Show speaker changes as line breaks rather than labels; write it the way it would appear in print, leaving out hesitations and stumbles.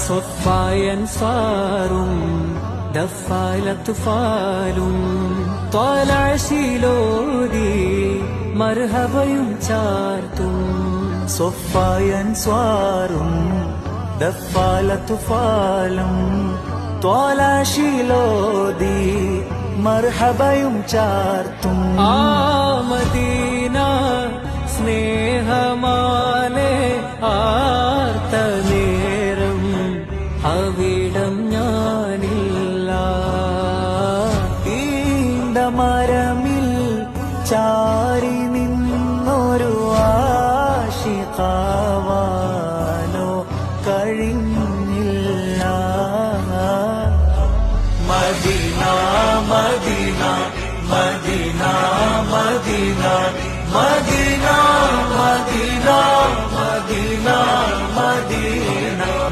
صفاي أنصار دفاي لطفال طالع ശീലോടി മർഹബയും ചാർത്തും صفاي أنصار دفاي لطفال طالع ശീലോടി മർഹബയും ചാർത്തും ആ മദീന സ്നേഹമാലെ ആർത്ത നേരം അവിടം ഞാനില്ല ഈന്തമരമിൽ ചാരി നിന്നൊരു ആശിഖാവാനോ കഴിഞ്ഞില്ല Medina Medina Medina Medina Medina Medina